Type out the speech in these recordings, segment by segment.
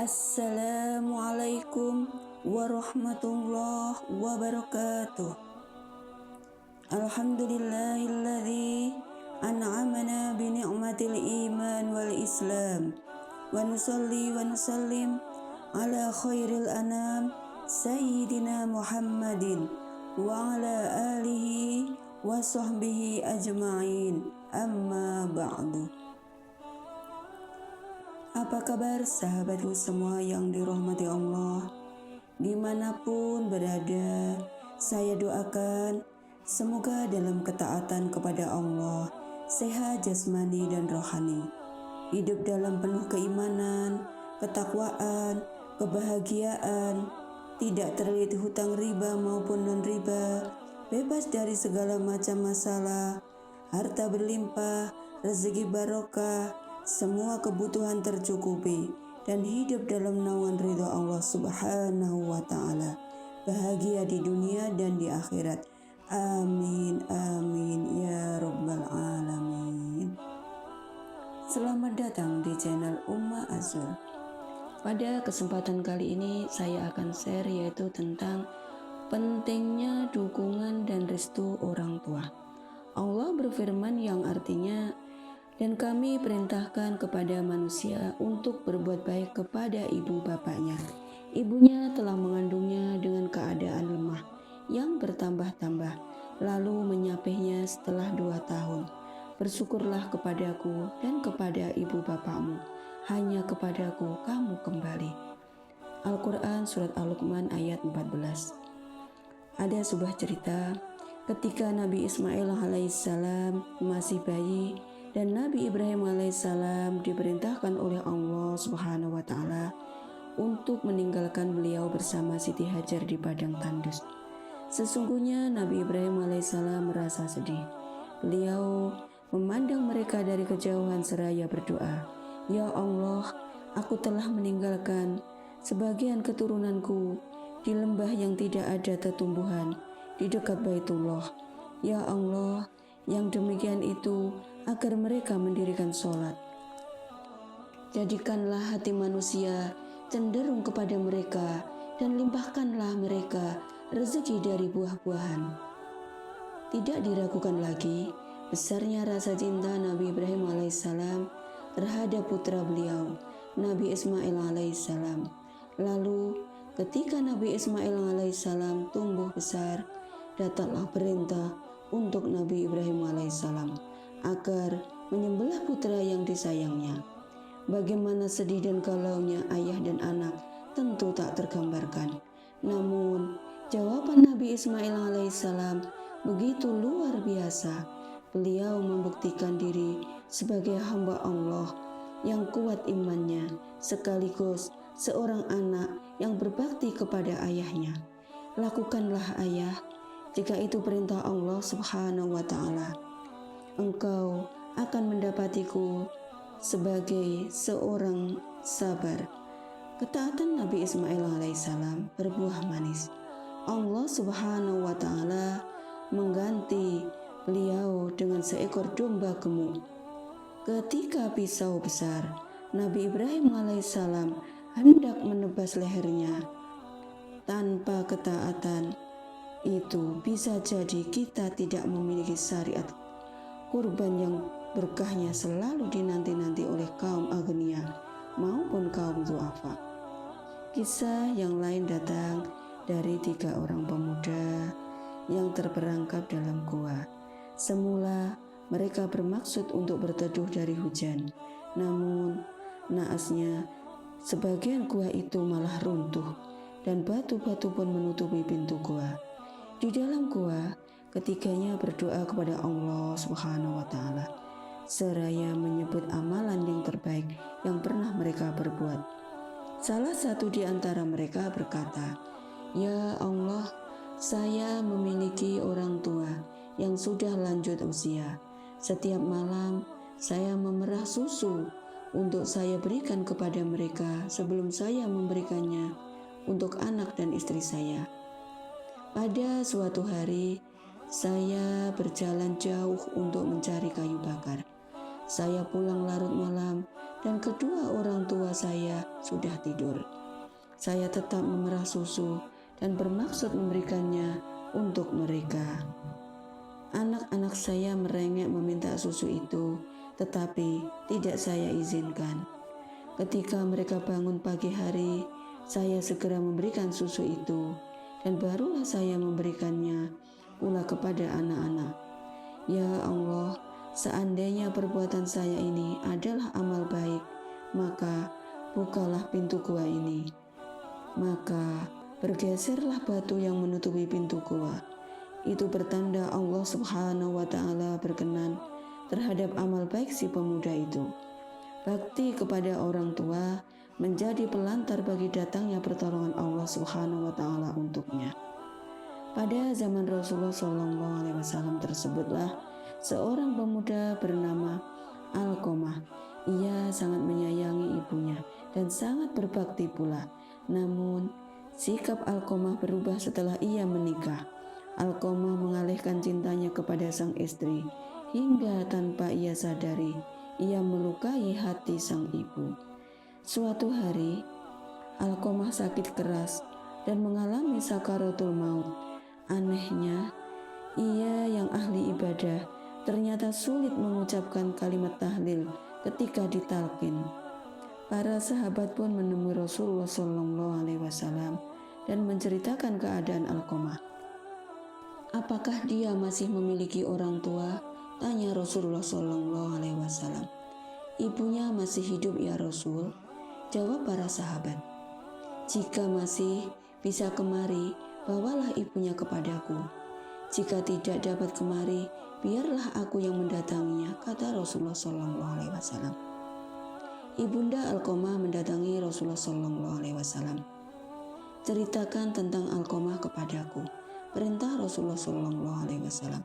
Assalamualaikum warahmatullahi wabarakatuh. Alhamdulillahilladzi an'amana bi ni'matil iman wal islam. Wa nusalli wa nusallim ala khairil anam sayyidina Muhammadin wa ala alihi wa sahbihi ajma'in. Amma ba'du. Apa kabar sahabatku semua yang dirahmati Allah? Dimanapun berada, saya doakan semoga dalam ketaatan kepada Allah, sehat jasmani dan rohani, hidup dalam penuh keimanan, ketakwaan, kebahagiaan, tidak terlilit hutang riba maupun non-riba, bebas dari segala macam masalah, harta berlimpah, rezeki barokah, semua kebutuhan tercukupi, dan hidup dalam naungan ridha Allah Subhanahu wa Ta'ala, bahagia di dunia dan di akhirat. Amin, amin, ya Rabbal Alamin. Selamat datang di channel Ummah Azul. Pada kesempatan kali ini saya akan share yaitu tentang pentingnya dukungan dan restu orang tua. Allah berfirman yang artinya, dan kami perintahkan kepada manusia untuk berbuat baik kepada ibu bapaknya. Ibunya telah mengandungnya dengan keadaan lemah yang bertambah-tambah, lalu menyapihnya setelah 2 tahun. Bersyukurlah kepadaku dan kepada ibu bapakmu, hanya kepadaku kamu kembali. Al-Quran Surat Al-Luqman ayat 14. Ada sebuah cerita ketika Nabi Ismail alaihissalam masih bayi, dan Nabi Ibrahim alaihissalam diperintahkan oleh Allah Subhanahu wa Ta'ala untuk meninggalkan beliau bersama Siti Hajar di padang tandus. Sesungguhnya Nabi Ibrahim alaihissalam merasa sedih. Beliau memandang mereka dari kejauhan seraya berdoa, "Ya Allah, aku telah meninggalkan sebagian keturunanku di lembah yang tidak ada tetumbuhan di dekat Baitullah. Ya Allah, yang demikian itu agar mereka mendirikan sholat. Jadikanlah hati manusia cenderung kepada mereka dan limpahkanlah mereka rezeki dari buah-buahan." Tidak diragukan lagi besarnya rasa cinta Nabi Ibrahim alaihissalam terhadap putra beliau, Nabi Ismail alaihissalam. Lalu ketika Nabi Ismail alaihissalam tumbuh besar, datanglah perintah untuk Nabi Ibrahim alaihissalam agar menyembelih putra yang disayangnya. Bagaimana sedih dan galaunya ayah dan anak tentu tak tergambarkan. Namun jawaban Nabi Ismail alaihissalam begitu luar biasa. Beliau membuktikan diri sebagai hamba Allah yang kuat imannya, sekaligus seorang anak yang berbakti kepada ayahnya. Lakukanlah ayah, jika itu perintah Allah Subhanahu wa Ta'ala. Engkau akan mendapatiku sebagai seorang sabar. Ketaatan Nabi Ismail alaihissalam berbuah manis. Allah Subhanahu wa Ta'ala mengganti beliau dengan seekor domba gemuk. Ketika pisau besar, Nabi Ibrahim alaihissalam hendak menebas lehernya. Tanpa ketaatan itu bisa jadi kita tidak memiliki syariat kurban yang berkahnya selalu dinanti-nanti oleh kaum agnia maupun kaum duafa. Kisah yang lain datang dari 3 orang pemuda yang terperangkap dalam gua. Semula mereka bermaksud untuk berteduh dari hujan, namun naasnya sebagian gua itu malah runtuh dan batu-batu pun menutupi pintu gua. Di dalam gua, ketiganya berdoa kepada Allah Subhanahu wa Ta'ala seraya menyebut amalan yang terbaik yang pernah mereka berbuat. Salah satu di antara mereka berkata, "Ya Allah, saya memiliki orang tua yang sudah lanjut usia. Setiap malam saya memerah susu untuk saya berikan kepada mereka sebelum saya memberikannya untuk anak dan istri saya. Pada suatu hari saya berjalan jauh untuk mencari kayu bakar. Saya pulang larut malam dan kedua orang tua saya sudah tidur. Saya tetap memerah susu dan bermaksud memberikannya untuk mereka. Anak-anak saya merengek meminta susu itu, tetapi tidak saya izinkan. Ketika mereka bangun pagi hari, saya segera memberikan susu itu, dan barulah saya memberikannya pula kepada anak-anak. Ya Allah, seandainya perbuatan saya ini adalah amal baik, maka bukalah pintu gua ini. Maka bergeserlah batu yang menutupi pintu gua. Itu pertanda Allah Subhanahu wa Ta'ala berkenan terhadap amal baik si pemuda itu. Bakti kepada orang tua menjadi pelantar bagi datangnya pertolongan Allah Subhanahu wa Ta'ala untuknya. Pada zaman Rasulullah SAW tersebutlah seorang pemuda bernama Alqamah. Ia sangat menyayangi ibunya dan sangat berbakti pula. Namun, sikap Alqamah berubah setelah ia menikah. Alqamah mengalihkan cintanya kepada sang istri, hingga tanpa ia sadari, ia melukai hati sang ibu. Suatu hari, Alqamah sakit keras dan mengalami sakaratul maut. Anehnya, ia yang ahli ibadah ternyata sulit mengucapkan kalimat tahlil ketika ditalkin. Para sahabat pun menemui Rasulullah SAW dan menceritakan keadaan Alqamah. Apakah dia masih memiliki orang tua? Tanya Rasulullah SAW. Ibunya masih hidup ya Rasul? Jawab para sahabat. Jika masih, bisa kemari, bawalah ibunya kepadaku. Jika tidak dapat kemari, biarlah aku yang mendatanginya, kata Rasulullah SAW. Ibunda Alqamah mendatangi Rasulullah SAW. Ceritakan tentang Alqamah kepadaku, perintah Rasulullah SAW.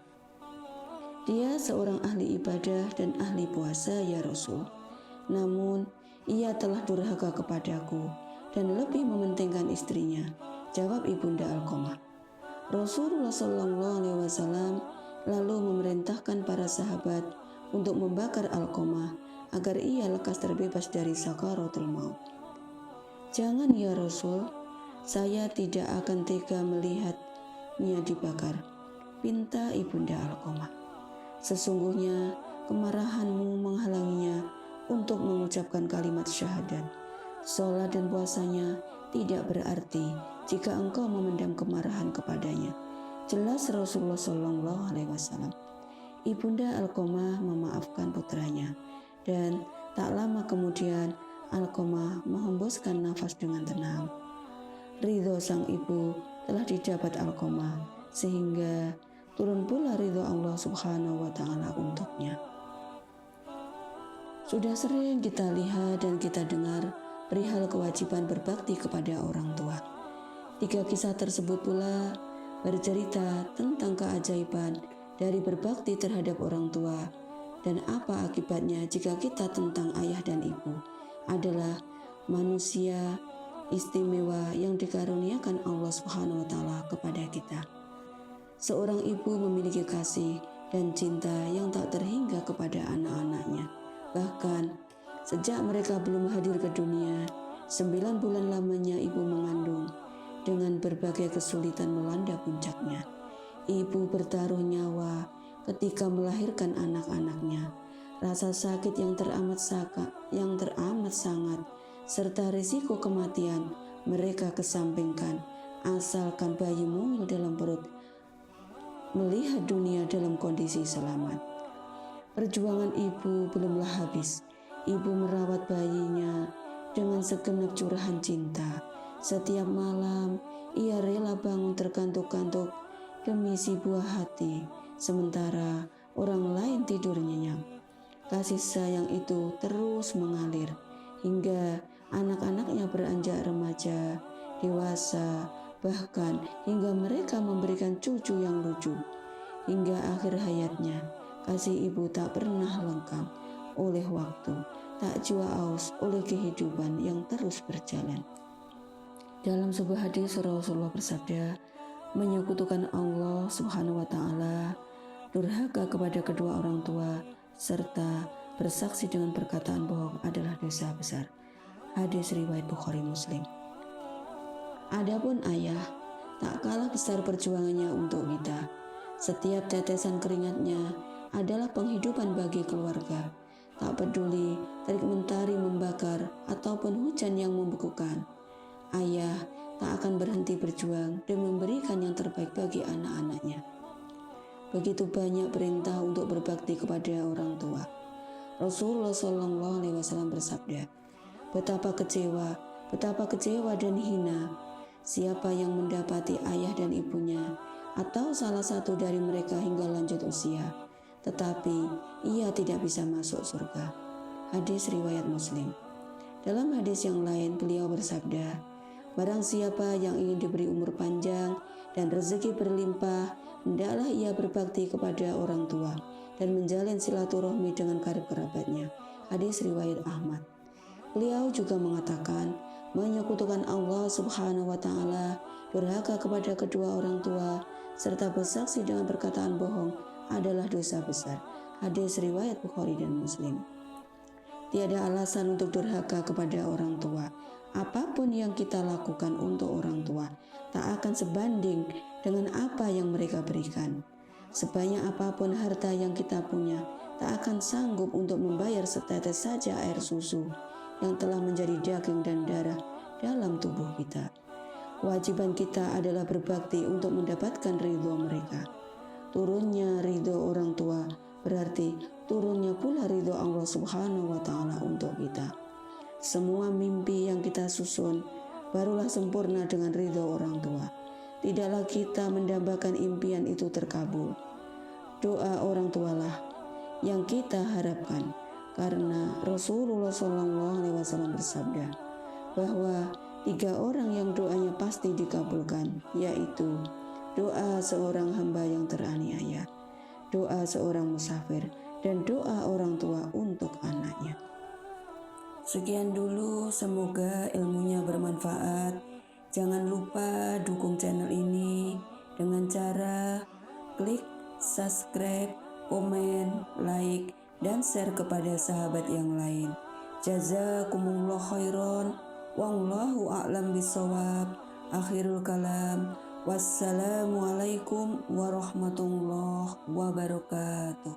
Dia seorang ahli ibadah dan ahli puasa ya Rasul. Namun ia telah durhaka kepadaku dan lebih mementingkan istrinya, jawab ibunda Alqamah. Rasulullah SAW lalu memerintahkan para sahabat untuk membakar Alqamah agar ia lekas terbebas dari sakaratul maut. Jangan ya Rasul, saya tidak akan tega melihatnya dibakar, pinta ibunda Alqamah. Sesungguhnya kemarahanmu menghalanginya untuk mengucapkan kalimat syahadat. Sholat dan puasanya tidak berarti jika engkau memendam kemarahan kepadanya. Jelas Rasulullah SAW. Ibunda Alqamah memaafkan putranya, dan tak lama kemudian Alqamah menghembuskan nafas dengan tenang. Ridho sang ibu telah didapat Alqamah, sehingga turun pula ridho Allah Subhanahu wa Ta'ala untuknya. Sudah sering kita lihat dan kita dengar perihal kewajiban berbakti kepada orang tua. 3 kisah tersebut pula bercerita tentang keajaiban dari berbakti terhadap orang tua dan apa akibatnya jika kita tentang ayah dan ibu adalah manusia istimewa yang dikaruniakan Allah Subhanahu wa Ta'ala kepada kita. Seorang ibu memiliki kasih dan cinta yang tak terhingga kepada anak-anaknya. Bahkan sejak mereka belum hadir ke dunia, 9 bulan lamanya ibu mengandung. Dengan berbagai kesulitan melanda puncaknya, ibu bertaruh nyawa ketika melahirkan anak-anaknya. Rasa sakit yang teramat sangat, serta risiko kematian mereka kesampingkan, asalkan bayi mungil dalam perut melihat dunia dalam kondisi selamat. Perjuangan ibu belumlah habis. Ibu merawat bayinya dengan segenap curahan cinta. Setiap malam ia rela bangun terkantuk-kantuk demi si buah hati, sementara orang lain tidur nyenyak. Kasih sayang itu terus mengalir hingga anak-anaknya beranjak remaja, dewasa, bahkan hingga mereka memberikan cucu yang lucu. Hingga akhir hayatnya, kasih ibu tak pernah lengkap oleh waktu, tak jua aus oleh kehidupan yang terus berjalan. Dalam sebuah hadis Rasulullah bersabda, menyekutukan Allah Subhanahu wa Ta'ala, durhaka kepada kedua orang tua, serta bersaksi dengan perkataan bohong adalah dosa besar. Hadis riwayat Bukhari Muslim. Adapun ayah, tak kalah besar perjuangannya untuk kita. Setiap tetesan keringatnya adalah penghidupan bagi keluarga. Tak peduli terik mentari membakar ataupun hujan yang membekukan. Ayah tak akan berhenti berjuang dan memberikan yang terbaik bagi anak-anaknya. Begitu banyak perintah untuk berbakti kepada orang tua. Rasulullah SAW bersabda, betapa kecewa dan hina siapa yang mendapati ayah dan ibunya atau salah satu dari mereka hingga lanjut usia, tetapi ia tidak bisa masuk surga. Hadis riwayat Muslim. Dalam hadis yang lain beliau bersabda, barang siapa yang ingin diberi umur panjang dan rezeki berlimpah, hendaklah ia berbakti kepada orang tua dan menjalin silaturahmi dengan karib kerabatnya. Hadis riwayat Ahmad. Beliau juga mengatakan, menyekutukan Allah Subhanahu wa Ta'ala, durhaka kepada kedua orang tua, serta bersaksi dengan perkataan bohong adalah dosa besar. Hadis riwayat Bukhari dan Muslim. Tiada alasan untuk durhaka kepada orang tua. Apapun yang kita lakukan untuk orang tua tak akan sebanding dengan apa yang mereka berikan. Sebanyak apapun harta yang kita punya, tak akan sanggup untuk membayar setetes saja air susu yang telah menjadi daging dan darah dalam tubuh kita. Kewajiban kita adalah berbakti untuk mendapatkan ridho mereka. Turunnya ridho orang tua berarti turunnya pula ridho Allah Subhanahu wa Ta'ala untuk kita. Semua mimpi yang kita susun barulah sempurna dengan ridho orang tua. Tidaklah kita mendambakan impian itu terkabul. Doa orang tualah yang kita harapkan, karena Rasulullah SAW bersabda bahwa 3 orang yang doanya pasti dikabulkan, yaitu doa seorang hamba yang teraniaya, doa seorang musafir, dan doa orang tua untuk anaknya. Sekian dulu, semoga ilmunya bermanfaat. Jangan lupa dukung channel ini dengan cara klik subscribe, komen, like, dan share kepada sahabat yang lain. Jazakumullah khairan, wallahu a'lam bishawab. Akhirul kalam, wassalamualaikum warahmatullahi wabarakatuh.